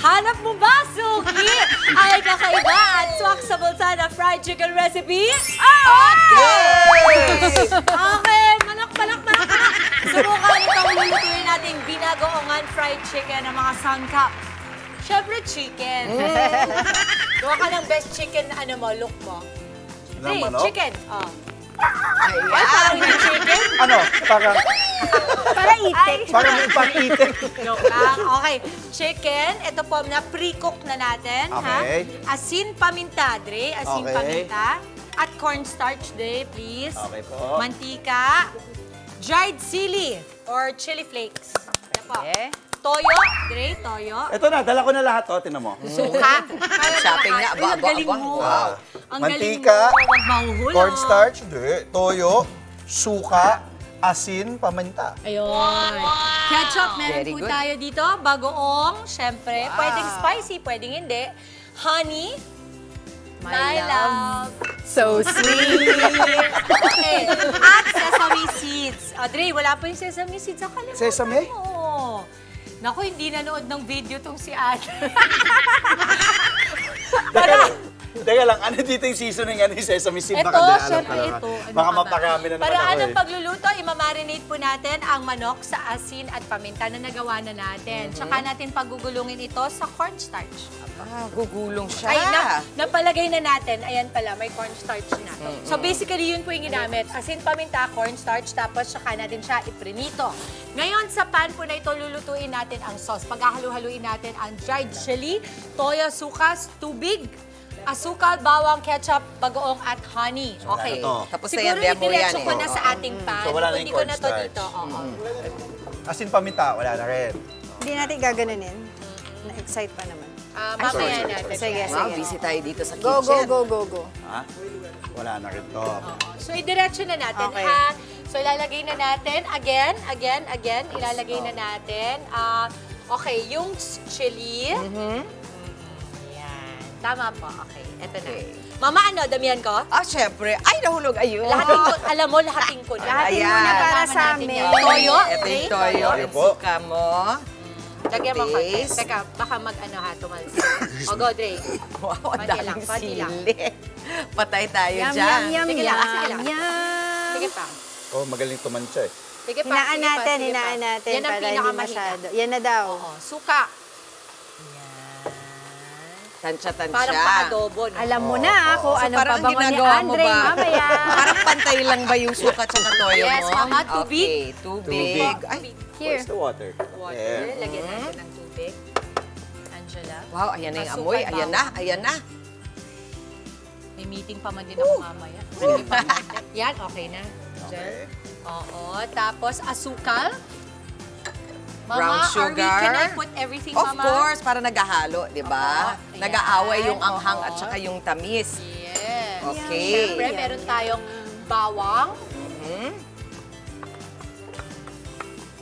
Hanap mo ba, Suki? Ay kakaiba at swak sa bulsa na fried chicken recipe? Okay! Okay, manak. Subukan itong lulutuin nating binagoongan fried chicken ng mga sangkap. Siyempre, chicken. Gawa ka ng best chicken na look mo. Hey, chicken. Oh. Ay, parang yung chicken? Parang... Para itik. Parang may pang-itik. Joke lang. Okay, chicken. Ito po na pre-cook na natin. Okay. Ha? Asin paminta, Dre. Asin Okay. paminta. At cornstarch, Dre, please. Okay po. Mantika. Dried chili or chili flakes. Yan po. Okay. Toyo, Dre, toyo. Ito na, dala ko na lahat, tinan mo. Suka. Shopping nga, Ang galing mo. Wow. Ang Mantika, galing mo. Huwag mahuhulog. cornstarch, toyo, suka, asin, paminta. Ayun. Ketchup, meron Very po good. tayo dito. Bagoong, syempre. Pwedeng spicy, pwedeng hindi. Honey. My love. So sweet. Okay. At sesame seeds. Audrey, wala pa yung sesame seeds. Akalimutan Sesame? mo. Naku, hindi nanood ng video tong si Ate. Teka lang, ano dito yung seasoning, yung sesame seed? Ito, Baka di alam syempre talaga. ito. Baka maparami na naman Para ako anong pagluluto, imamarinate po natin ang manok sa asin at paminta na nagawa na natin. Tsaka natin pagugulungin ito sa cornstarch. Gugulong siya. Ay, napalagay na natin. Ayan pala, may cornstarch na. So basically, yun po yung ginamit. Asin, paminta, cornstarch, tapos saka natin siya iprinito. Ngayon, sa pan po na ito, lulutuin natin ang sauce. Paghahalu-haluin natin ang dried chili, toyo, sukas, tubig, asukal, bawang, ketchup, bagoong at honey. Okay. Ito. Tapos Siguro na yan, demo idiretso yan ko eh. na sa ating pan. So, wala na Hindi yung ko na to cornstarch. dito. Oo. Asin, paminta, wala na rin. Hindi natin gaganunin. Na-excite pa naman. Mamaya sorry. natin. Sige, Wow, sige. busy tayo dito sa Go, kitchen. go. Ha? Wala na rin to. So, idiretso na natin, Okay. ha? So, ilalagay na natin. Again. Ilalagay na natin. Okay, yung chili. Ayan. Tama po. Okay, eto na. Okay. Mama, damihan ko? Syempre. Ay, nahulog. Ayun. Lahatin ko. Alam mo, lahatin ko na. Lahatin Ayan. muna para Tama sa natin amin. yan. Toyo. Ito yung Okay, toyo. Toyo Yung po. suka mo. Lagyan mo konti. Paste. Teka, baka tumalsik. O, go, Dre. Wow, ang Konti lang, daming konti lang. sili. Patay tayo Yum, dyan. yum, Sige lang, sige lang. yum. Sige pa. Oh, magaling tumansya eh. Sige pa. Hinaan sige pa, natin, sige pa. hinaan natin Yan ang para hindi pinakamahina. masyado. Yan na daw. Oo, suka. Tansya-tansya. Parang pa-adobo, no? Alam mo na kung So, anong parang pabango ni ginagawa mo Andre ba? mamaya. Parang pantay lang ba yung suka at toyo Yes, mo? mama, tubig. Okay, tubig. Ay, Here. Where's the water? Water. There. Lagyan natin ng tubig. Angela. wow, ayan na yung Asukal amoy. ba? Ayan na. May meeting pa man din ako mamaya. Sige pa. Yan, okay na. Okay. Oo. Tapos, asukal. Brown Mama, sugar. can I put everything, Of Mama? course, para naghahalo, di ba? Oo, Nag-aaway ayan. yung anghang Oo. at saka yung tamis. Yes. Okay. Siyempre, meron tayong bawang.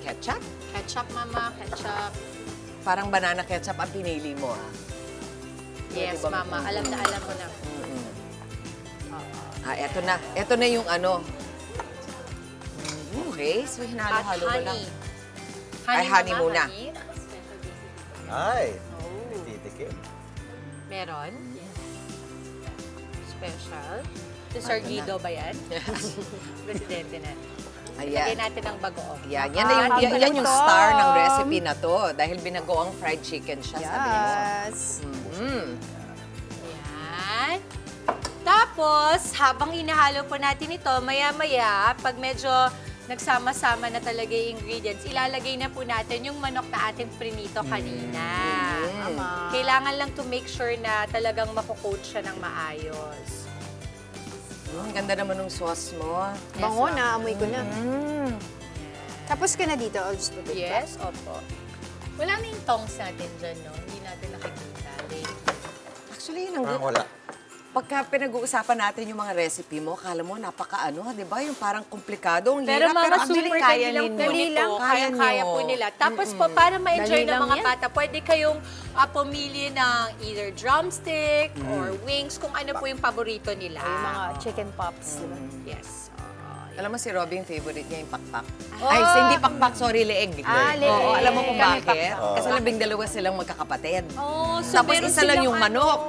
Ketchup? Ketchup, Mama. Ketchup. Parang banana ketchup ang pinili mo, ah. Yes, Pwede ba? Mama. Alam na alam ko na. Eto na. Eto na yung ano. Okay, so At hinalo-halo mo lang. honey. Ay, honey Mama, muna. honey. Ay, titikim. Meron. Special. Si Sir Guido ba yan? Presidente na. Lagyan Ayan. natin ang bagoong. Yan yung Gutom. star ng recipe na to. Dahil binagoang fried chicken siya, sabi mo. Yes. Yan. Tapos, habang inahalo po natin ito, maya-maya, pag medyo nagsama-sama na talaga yung ingredients, ilalagay na po natin yung manok na ating prinito kanina. Kailangan lang to make sure na talagang makukoat siya ng maayos. Ang ganda naman ng sauce mo. Bango na, amoy ko na. Tapos ka na dito, I'll just put it back. Yes, opo. Wala na yung tongs natin dyan, no? Hindi natin nakikita. Actually, yun ang Parang wala. Pagka pinag-uusapan natin yung mga recipe mo, akala mo napaka-ano, di ba? Yung parang komplikado, ang Pero hirap. Mama, actually, super kaya dali lang ninyo. po nito. Kaya Kaya-kaya nyo. po nila. Tapos po, para ma-enjoy Dali ng lang mga yan. bata, pwede kayong pumili ng either drumstick or wings, kung ano po yung paborito nila. Yung mga chicken pops, di ba? Yes. Alam mo si Robby, yung favorite niya yung pakpak. Ay, hindi pakpak, sorry, leeg. Leeg. Oo, alam mo kung Kami bakit? pakpak. Kasi 12 silang magkakapatid. Oh, so Tapos meron isa lang silang yung manok.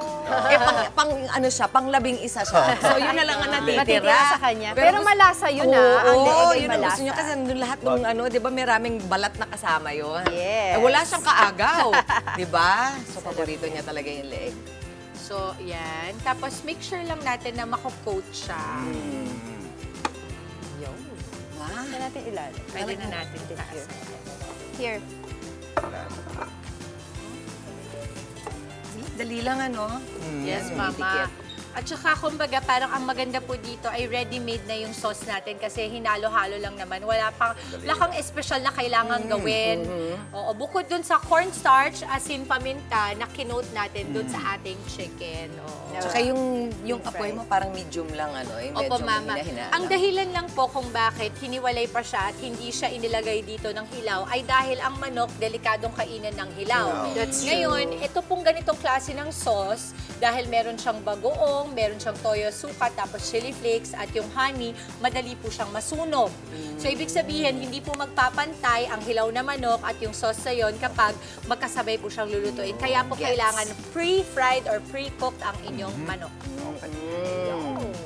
Ano siya, pang 11 siya. So yun na lang ang natitira. Natitira sa kanya. Pero malasa yun Oo, Ang leeg ay yun ang malasa. gusto niya kasi nandun lahat ng ano, di ba maraming balat na kasama yun. Yes. Wala siyang kaagaw, di ba? So paborito niya talaga yung leeg. So, yan. Tapos, make sure lang natin na mako-coat siya. Yun. Saan natin ilalim? Pwede na natin taas. Here. Dali lang ano. Yes, Mama. At saka, kumbaga, parang ang maganda po dito ay ready-made na yung sauce natin kasi hinalo-halo lang naman. Wala kang espesyal na kailangan gawin. Oo, bukod dun sa cornstarch, asin, paminta, na kinote natin dun sa ating chicken. Oo. Tsaka yung apoy mo parang medium lang ano. Yung Opo, medyo Mama. mahina-hina Ang lang. dahilan lang po kung bakit hiniwalay pa siya at hindi siya inilagay dito ng hilaw ay dahil ang manok delikadong kainan ng hilaw. That's true. Ngayon, ito pong ganitong klase ng sauce, dahil meron siyang bagoong, meron siyang toyo suka, tapos chili flakes, at yung honey, madali po siyang masunog. So, ibig sabihin, hindi po magpapantay ang hilaw na manok at yung sauce na yon kapag magkasabay po siyang lulutuin. Kaya po kailangan pre-fried or pre-cooked ang inyong manok.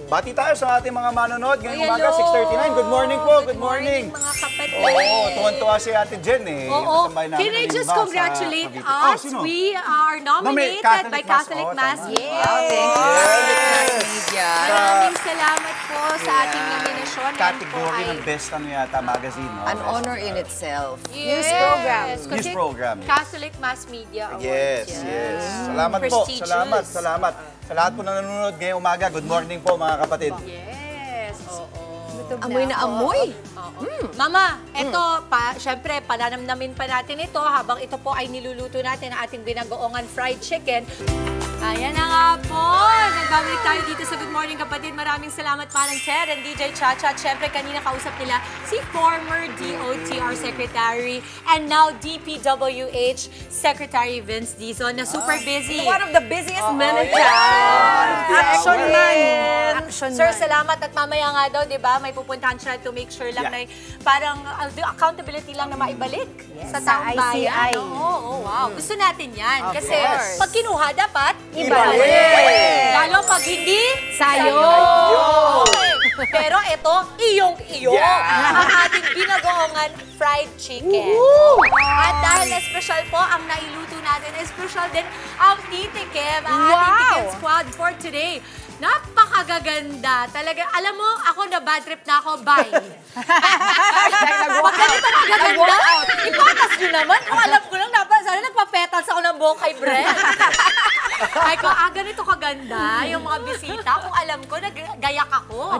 Bati tayo sa ating mga manonood. Ngayong Ay, umaga, hello. 6:39. Good morning po, good morning. Mga kapatid. Oo, tuwan-tuwa si Ate Jen eh. Oo. Kasambay namin Can I just kanina sa congratulate Cavite. us? Sino? We are nominated by Catholic Mass. Tama. Yes. Thank you. Yes. Media. Maraming salamat po sa ating nominasyon. Yan po Category ay- ng Best ano yata magazine. No? An honor in itself. Yes. News program. Kasi News program. Catholic Mass Media Awards. Yes, yan. yes. Salamat po. Prestigious. Salamat. Sa lahat po na nanonood ngayong umaga, good morning po mga kapatid. Yes, oo. Amoy na amoy. Oo. Mama, ito, syempre, pananamnamin pa natin ito habang ito po ay niluluto natin ang ating binagoongan fried chicken. Ayan na nga po. Nagbabalik tayo dito sa Good Morning Kapatid. Maraming salamat Manang Ted and DJ Chacha. At syempre, kanina kausap nila si former DOTR Secretary and now DPWH Secretary Vince Dizon na super busy. One of the busiest men in town. Action man. Action Sir, man. salamat at mamaya nga daw, di ba, may pupuntahan siya to make sure lang na parang the accountability lang na maibalik sa taong Sa bayan. ICI. Oo, wow. Gusto natin yan. Of Kasi course. pag kinuha, dapat Ibalik! Lalo pag hindi, Sayo. Okay. Pero ito, iyong-iyo. Yeah. Ang ating binagoongan fried chicken. At dahil na special po, ang nailuto natin, special din ang titikim, ang ating Wow. tikim squad for today. Napakagaganda. Talaga, alam mo, ako na bad trip na ako, bye. Pag ganito kagaganda, ipatas nyo naman. Kung alam ko lang, sana nagpa-petals ako ng buhok kay Brent. Ay ko, ganito kaganda yung mga bisita. Kung alam ko, nagayak ako.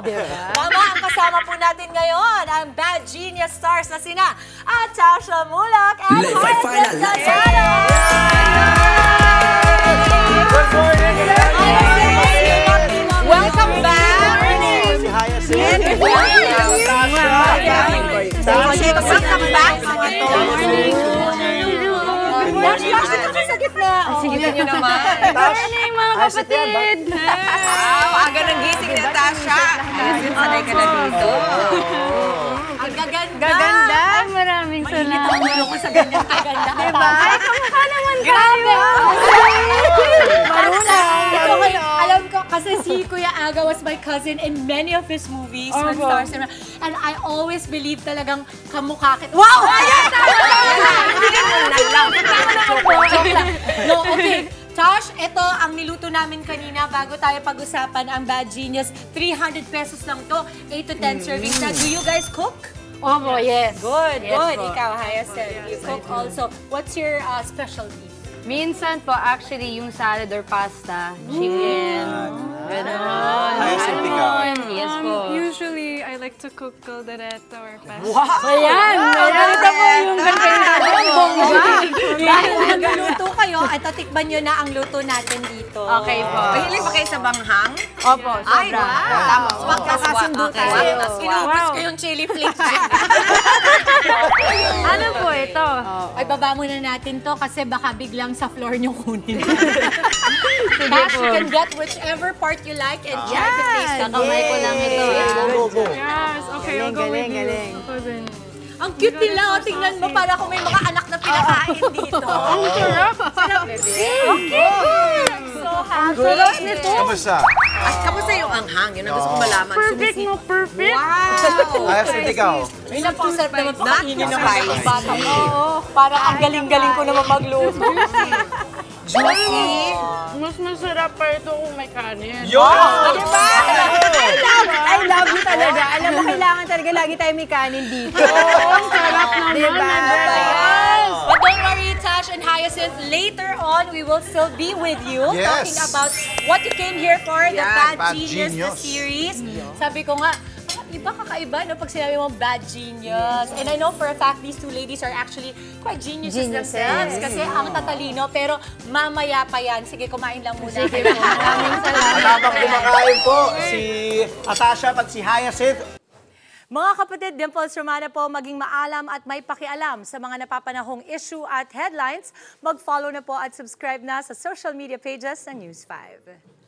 Mama, ang kasama po natin ngayon, ang Bad Genius Stars na sina Atasha Mulak and Hyacinth Lozano. Good morning! Welcome back! Si Hyacinth. Welcome back sa ito. Sa gitna. Sige Yun naman. morning, mga kapatid. Aga ng gising ni Natasha. Ayun, sanay ka na dito. Ang gaganda. Gaganda. Ay, maraming Mainit salamat. ang ulo ko sa ganyan kaganda. Diba? Ay, kamukha naman Grabe! Marunong. Ito kayo, alam ko, kasi si Kuya Aga was my cousin in many of his movies. When Stars and I always believe talagang kamukha kita. Wow! Ayan! No, okay. Josh, ito ang niluto namin kanina bago tayo pag-usapan ang Bad Genius. 300 pesos lang to. 8 to 10 servings na. Do you guys cook? Opo, yes. Good, Yes good. po. Ikaw, Hyacinth, you cook also. What's your specialty? Minsan po, actually, yung salad or pasta, chicken, gano'n. Hyacinth, ikaw. Yes po. Usually, I like to cook caldereta or pasta. Ayan! Ganito po yung ganito. Ang bongga. Dahil nagluluto kayo, at tatikman nyo na ang luto natin dito. Okay po. Mahilig ba kayo sa banghang? Opo, Ay, sobra. wow. Tama. Magkakasundo tayo. Kinubos ko yung chili flakes. Ano po ito? Ay, baba muna natin to kasi baka biglang sa floor nyo kunin. Cash, you can get whichever part you like and try to taste it. Kakamay ko lang ito. Go, go, go. Yes, of Okay, I'll go with you. galing. Ako din. Ang cute nila, tingnan mo, para kung may mga anak na pinakain dito. Ang sarap. Okay, so happy. Kamusta? At kamusta yung anghang? Yun ang gusto ko malaman. Perfect mo, perfect. Wow! Ayos din ikaw. May napakasarap naman pakainin ng Not mga bata. Oo, parang ang galing-galing ko naman magluto. Juicy. Mas masarap pa ito kung may kanin. Yun! Diba? I love you talaga. Alam mo, kailangan talaga lagi tayo may kanin dito. Ang sarap naman. Diba? But don't worry, Tash and Hyacinth, later on, we will still be with you Yes. talking about what you came here for, the Yan, Bad Bad Genius, the Genius. series. Sabi ko nga, iba kakaiba no pag sinabi mong bad genius. And I know for a fact these two ladies are actually quite geniuses themselves kasi ang tatalino pero mamaya pa yan. Sige, kumain lang muna. Sige po. Maraming salamat. At habang kumakain po, si Atasha at si Hyacinth, Mga kapatid, Dimples Romana po, maging maalam at may pakialam sa mga napapanahong issue at headlines. Mag-follow na po at subscribe na sa social media pages ng News 5.